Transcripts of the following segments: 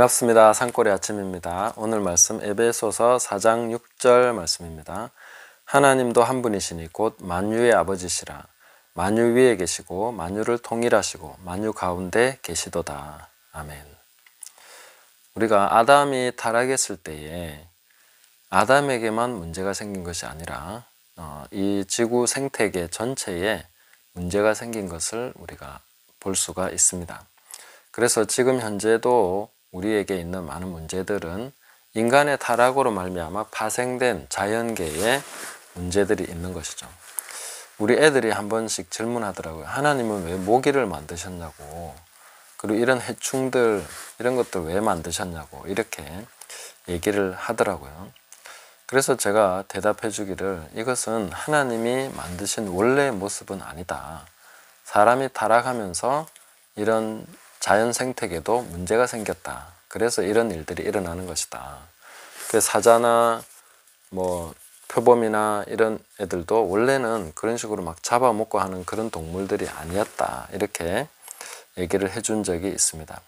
반갑습니다. 산골의 아침입니다. 오늘 말씀 에베소서 4장 6절 말씀입니다. 하나님도 한 분이시니 곧 만유의 아버지시라. 만유 위에 계시고 만유를 통일하시고 만유 가운데 계시도다. 아멘. 우리가 아담이 타락했을 때에 아담에게만 문제가 생긴 것이 아니라 이 지구 생태계 전체에 문제가 생긴 것을 우리가 볼 수가 있습니다. 그래서 지금 현재도 우리에게 있는 많은 문제들은 인간의 타락으로 말미암아 파생된 자연계의 문제들이 있는 것이죠. 우리 애들이 한 번씩 질문하더라고요. 하나님은 왜 모기를 만드셨냐고, 그리고 이런 해충들 이런 것들 왜 만드셨냐고 이렇게 얘기를 하더라고요. 그래서 제가 대답해 주기를, 이것은 하나님이 만드신 원래의 모습은 아니다. 사람이 타락하면서 이런 자연 생태계도 문제가 생겼다. 그래서 이런 일들이 일어나는 것이다. 그 사자나 표범이나 이런 애들도 원래는 그런 식으로 막 잡아먹고 하는 그런 동물들이 아니었다. 이렇게 얘기를 해준 적이 있습니다.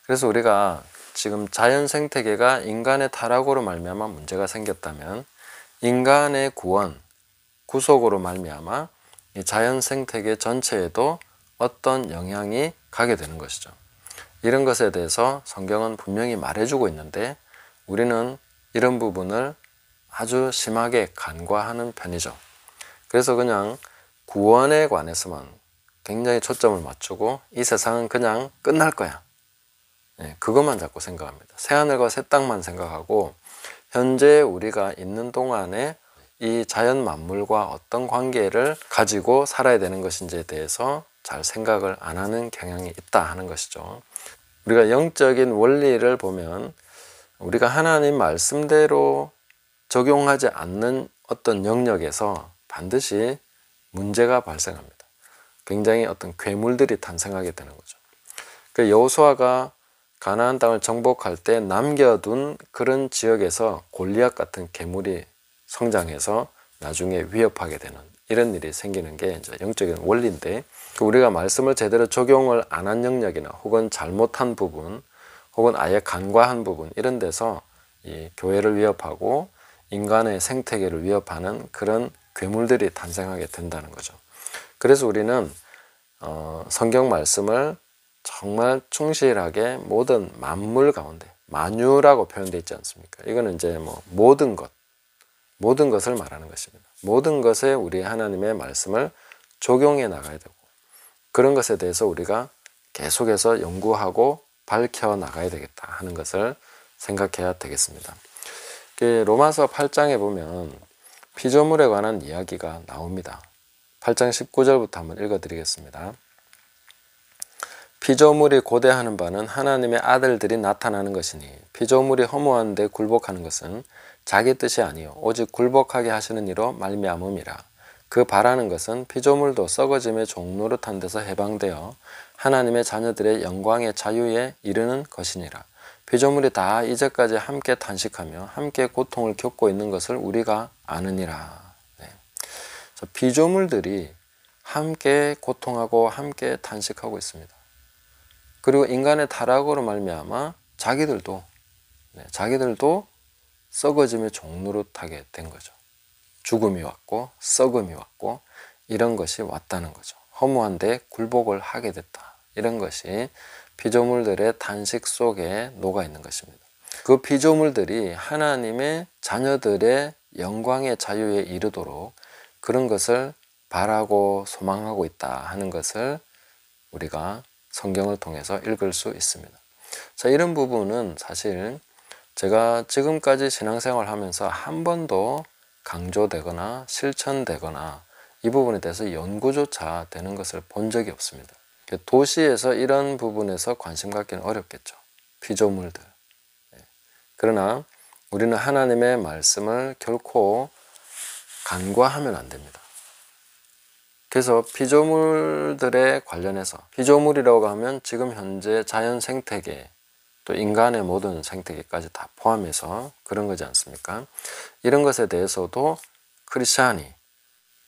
그래서 우리가 지금 자연 생태계가 인간의 타락으로 말미암아 문제가 생겼다면 인간의 구원, 구속으로 말미암아 이 자연 생태계 전체에도 어떤 영향이 가게 되는 것이죠. 이런 것에 대해서 성경은 분명히 말해주고 있는데 우리는 이런 부분을 아주 심하게 간과하는 편이죠. 그래서 그냥 구원에 관해서만 굉장히 초점을 맞추고 이 세상은 그냥 끝날 거야. 그것만 자꾸 생각합니다. 새하늘과 새 땅만 생각하고 현재 우리가 있는 동안에 이 자연 만물과 어떤 관계를 가지고 살아야 되는 것인지에 대해서 잘 생각을 안 하는 경향이 있다 하는 것이죠. 우리가 영적인 원리를 보면 우리가 하나님 말씀대로 적용하지 않는 어떤 영역에서 반드시 문제가 발생합니다. 굉장히 어떤 괴물들이 탄생하게 되는 거죠. 그 여호수아가 가나안 땅을 정복할 때 남겨둔 그런 지역에서 골리앗 같은 괴물이 성장해서 나중에 위협하게 되는 이런 일이 생기는 게 이제 영적인 원리인데, 우리가 말씀을 제대로 적용을 안 한 영역이나 혹은 잘못한 부분 혹은 아예 간과한 부분 이런 데서 이 교회를 위협하고 인간의 생태계를 위협하는 그런 괴물들이 탄생하게 된다는 거죠. 그래서 우리는 성경 말씀을 정말 충실하게 모든 만물 가운데, 만유라고 표현되어 있지 않습니까? 이거는 이제 모든 것을 말하는 것입니다. 모든 것에 우리 하나님의 말씀을 적용해 나가야 되고, 그런 것에 대해서 우리가 계속해서 연구하고 밝혀 나가야 되겠다 하는 것을 생각해야 되겠습니다. 로마서 8장에 보면 피조물에 관한 이야기가 나옵니다. 8장 19절부터 한번 읽어드리겠습니다. 피조물이 고대하는 바는 하나님의 아들들이 나타나는 것이니 피조물이 허무한 데 굴복하는 것은 자기 뜻이 아니요 오직 굴복하게 하시는 이로 말미암음이라. 그 바라는 것은 피조물도 썩어짐의 종노릇한 데서 해방되어 하나님의 자녀들의 영광의 자유에 이르는 것이니라. 피조물이 다 이제까지 함께 탄식하며 함께 고통을 겪고 있는 것을 우리가 아느니라. 피조물들이 함께 고통하고 함께 탄식하고 있습니다. 그리고 인간의 타락으로 말미암아 자기들도 썩어짐의 종노릇하게 된 거죠. 죽음이 왔고 썩음이 왔고 이런 것이 왔다는 거죠. 허무한데 굴복을 하게 됐다. 이런 것이 피조물들의 탄식 속에 녹아 있는 것입니다. 그 피조물들이 하나님의 자녀들의 영광의 자유에 이르도록 그런 것을 바라고 소망하고 있다 하는 것을 우리가 성경을 통해서 읽을 수 있습니다. 자, 이런 부분은 사실 제가 지금까지 신앙생활 하면서 한 번도 강조되거나 실천되거나 이 부분에 대해서 연구조차 되는 것을 본 적이 없습니다. 도시에서 이런 부분에서 관심 갖기는 어렵겠죠. 피조물들. 그러나 우리는 하나님의 말씀을 결코 간과하면 안 됩니다. 그래서 피조물들에 관련해서, 피조물이라고 하면 지금 현재 자연 생태계 또 인간의 모든 생태계까지 다 포함해서 그런 거지 않습니까? 이런 것에 대해서도 크리스찬이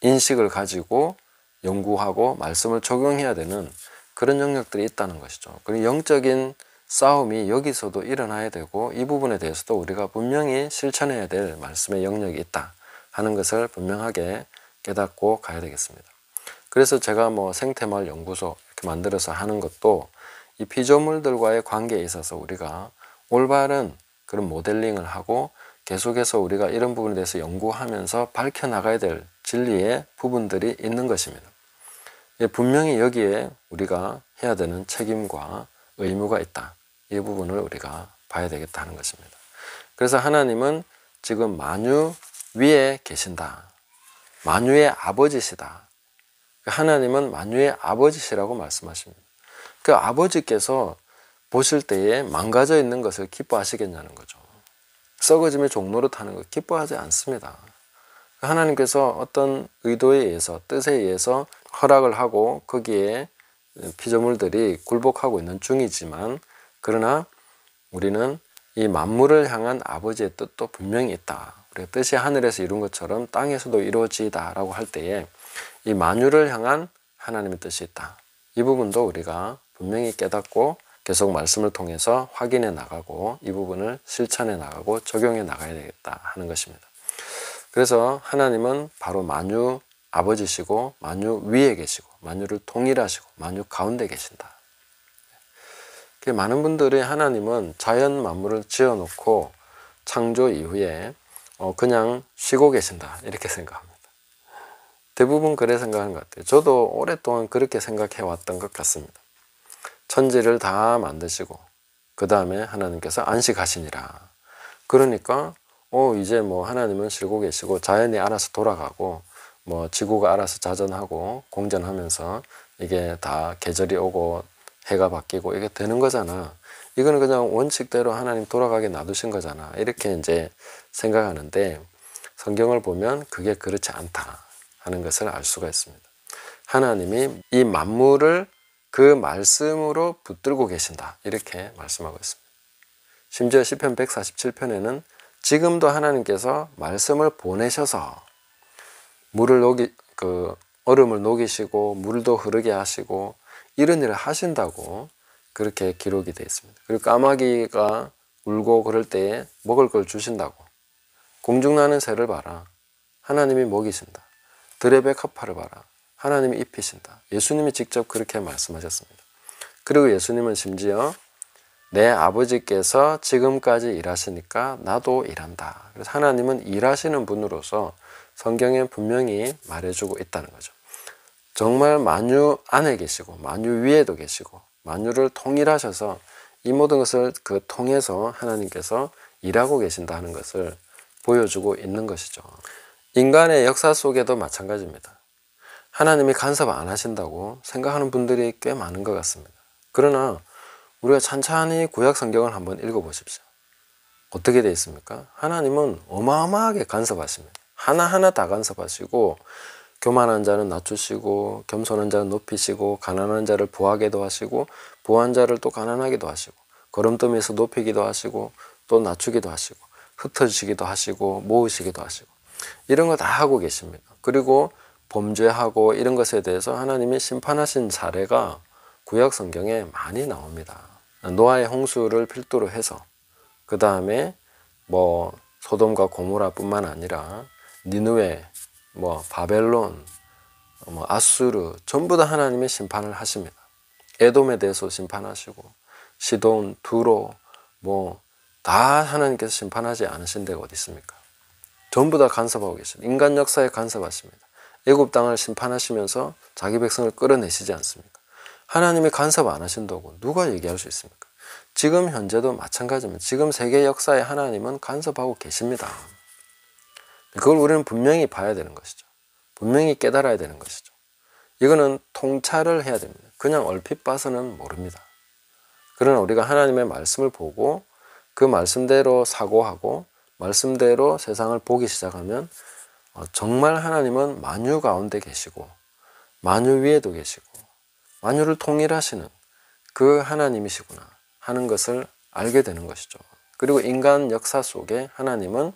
인식을 가지고 연구하고 말씀을 적용해야 되는 그런 영역들이 있다는 것이죠. 그리고 영적인 싸움이 여기서도 일어나야 되고 이 부분에 대해서도 우리가 분명히 실천해야 될 말씀의 영역이 있다 하는 것을 분명하게 깨닫고 가야 되겠습니다. 그래서 제가 뭐 생태마을 연구소 이렇게 만들어서 하는 것도 이 피조물들과의 관계에 있어서 우리가 올바른 그런 모델링을 하고 계속해서 우리가 이런 부분에 대해서 연구하면서 밝혀나가야 될 진리의 부분들이 있는 것입니다. 분명히 여기에 우리가 해야 되는 책임과 의무가 있다. 이 부분을 우리가 봐야 되겠다는 것입니다. 그래서 하나님은 지금 만유 위에 계신다. 만유의 아버지시다. 하나님은 만유의 아버지시라고 말씀하십니다. 그 아버지께서 보실 때에 망가져 있는 것을 기뻐하시겠냐는 거죠. 썩어짐의 종노릇 하는 것 기뻐하지 않습니다. 하나님께서 어떤 의도에 의해서 뜻에 의해서 허락을 하고 거기에 피조물들이 굴복하고 있는 중이지만 그러나 우리는 이 만물을 향한 아버지의 뜻도 분명히 있다. 우리가 뜻이 하늘에서 이룬 것처럼 땅에서도 이루어지다 라고 할 때에 이 만유를 향한 하나님의 뜻이 있다. 이 부분도 우리가 분명히 깨닫고 계속 말씀을 통해서 확인해 나가고 이 부분을 실천해 나가고 적용해 나가야 되겠다 하는 것입니다. 그래서 하나님은 바로 만유 아버지시고 만유 위에 계시고 만유를 통일하시고 만유 가운데 계신다. 많은 분들이 하나님은 자연 만물을 지어놓고 창조 이후에 그냥 쉬고 계신다 이렇게 생각합니다. 대부분 그래 생각하는 것 같아요. 저도 오랫동안 그렇게 생각해 왔던 것 같습니다. 천지를 다 만드시고 그 다음에 하나님께서 안식하시니라. 그러니까 이제 뭐 하나님은 쉬고 계시고 자연이 알아서 돌아가고 뭐 지구가 알아서 자전하고 공전하면서 이게 다 계절이 오고 해가 바뀌고 이게 되는 거잖아. 이거는 그냥 원칙대로 하나님 돌아가게 놔두신 거잖아. 이렇게 이제 생각하는데 성경을 보면 그게 그렇지 않다 하는 것을 알 수가 있습니다. 하나님이 이 만물을 그 말씀으로 붙들고 계신다. 이렇게 말씀하고 있습니다. 심지어 시편 147편에는 지금도 하나님께서 말씀을 보내셔서 얼음을 녹이시고 물도 흐르게 하시고 이런 일을 하신다고 그렇게 기록이 되어 있습니다. 그리고 까마귀가 울고 그럴 때에 먹을 걸 주신다고. 공중나는 새를 봐라. 하나님이 먹이신다. 들의 백합화를 봐라. 하나님이 입히신다. 예수님이 직접 그렇게 말씀하셨습니다. 그리고 예수님은 심지어 내 아버지께서 지금까지 일하시니까 나도 일한다. 그래서 하나님은 일하시는 분으로서 성경에 분명히 말해주고 있다는 거죠. 정말 만유 안에 계시고 만유 위에도 계시고 만유를 통일하셔서 이 모든 것을 통해서 하나님께서 일하고 계신다는 것을 보여주고 있는 것이죠. 인간의 역사 속에도 마찬가지입니다. 하나님이 간섭 안 하신다고 생각하는 분들이 꽤 많은 것 같습니다. 그러나 우리가 찬찬히 구약 성경을 한번 읽어보십시오. 어떻게 되어 있습니까? 하나님은 어마어마하게 간섭하십니다. 하나하나 다 간섭하시고 교만한 자는 낮추시고 겸손한 자는 높이시고 가난한 자를 부하게도 하시고 부한 자를 또 가난하게도 하시고 걸음더미에서 높이기도 하시고 또 낮추기도 하시고 흩어지기도 하시고 모으시기도 하시고 이런 거 다 하고 계십니다. 그리고 범죄하고 이런 것에 대해서 하나님이 심판하신 사례가 구약 성경에 많이 나옵니다. 노아의 홍수를 필두로 해서 그 다음에 뭐 소돔과 고모라뿐만 아니라 니느웨, 바벨론, 아수르 전부 다 하나님의 심판을 하십니다. 에돔에 대해서 심판하시고 시돈, 두로 다 하나님께서 심판하지 않으신 데가 어디 있습니까? 전부 다 간섭하고 계십니다. 인간 역사에 간섭하십니다. 애굽 땅을 심판하시면서 자기 백성을 끌어내시지 않습니까? 하나님이 간섭 안 하신다고 누가 얘기할 수 있습니까? 지금 현재도 마찬가지입니다. 지금 세계 역사에 하나님은 간섭하고 계십니다. 그걸 우리는 분명히 봐야 되는 것이죠. 분명히 깨달아야 되는 것이죠. 이거는 통찰을 해야 됩니다. 그냥 얼핏 봐서는 모릅니다. 그러나 우리가 하나님의 말씀을 보고 그 말씀대로 사고하고 말씀대로 세상을 보기 시작하면 정말 하나님은 만유 가운데 계시고 만유 위에도 계시고 만유를 통일하시는 그 하나님이시구나 하는 것을 알게 되는 것이죠. 그리고 인간 역사 속에 하나님은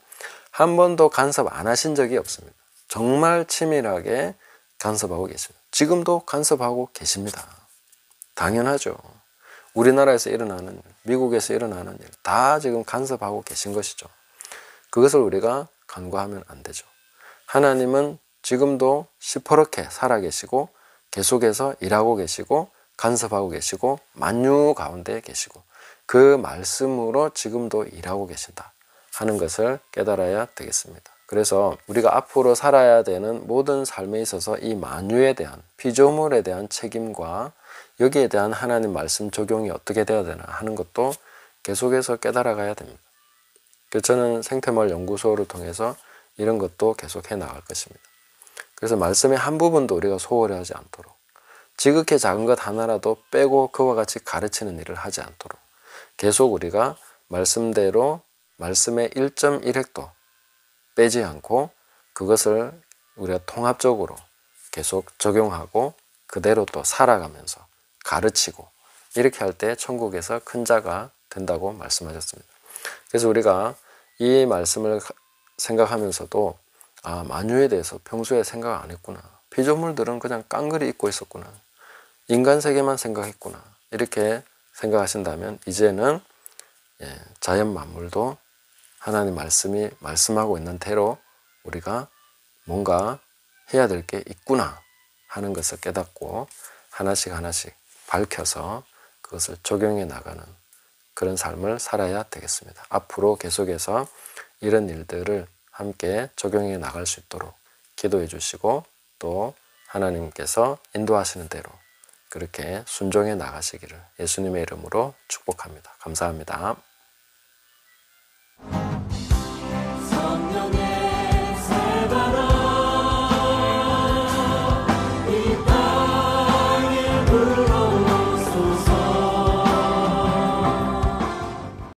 한 번도 간섭 안 하신 적이 없습니다. 정말 치밀하게 간섭하고 계십니다. 지금도 간섭하고 계십니다. 당연하죠. 우리나라에서 일어나는 일, 미국에서 일어나는 일 다 지금 간섭하고 계신 것이죠. 그것을 우리가 간과하면 안 되죠. 하나님은 지금도 시퍼렇게 살아계시고 계속해서 일하고 계시고 간섭하고 계시고 만유 가운데 계시고 그 말씀으로 지금도 일하고 계신다 하는 것을 깨달아야 되겠습니다. 그래서 우리가 앞으로 살아야 되는 모든 삶에 있어서 이 만유에 대한 피조물에 대한 책임과 여기에 대한 하나님 말씀 적용이 어떻게 되어야 되나 하는 것도 계속해서 깨달아 가야 됩니다. 그래서 저는 생태마을 연구소를 통해서 이런 것도 계속 해 나갈 것입니다. 그래서 말씀의 한 부분도 우리가 소홀히 하지 않도록 지극히 작은 것 하나라도 빼고 그와 같이 가르치는 일을 하지 않도록 계속 우리가 말씀대로 말씀의 1.1획도 빼지 않고 그것을 우리가 통합적으로 계속 적용하고 그대로 또 살아가면서 가르치고 이렇게 할 때 천국에서 큰 자가 된다고 말씀하셨습니다. 그래서 우리가 이 말씀을 생각하면서도 만유에 대해서 평소에 생각 안 했구나. 피조물들은 그냥 깡그리 잊고 있었구나. 인간 세계만 생각했구나. 이렇게 생각하신다면 이제는 자연 만물도 하나님 말씀이 말씀하고 있는 대로 우리가 뭔가 해야 될 게 있구나 하는 것을 깨닫고 하나씩 하나씩 밝혀서 그것을 적용해 나가는 그런 삶을 살아야 되겠습니다. 앞으로 계속해서 이런 일들을 함께 적용해 나갈 수 있도록 기도해 주시고 또 하나님께서 인도하시는 대로 그렇게 순종해 나가시기를 예수님의 이름으로 축복합니다. 감사합니다.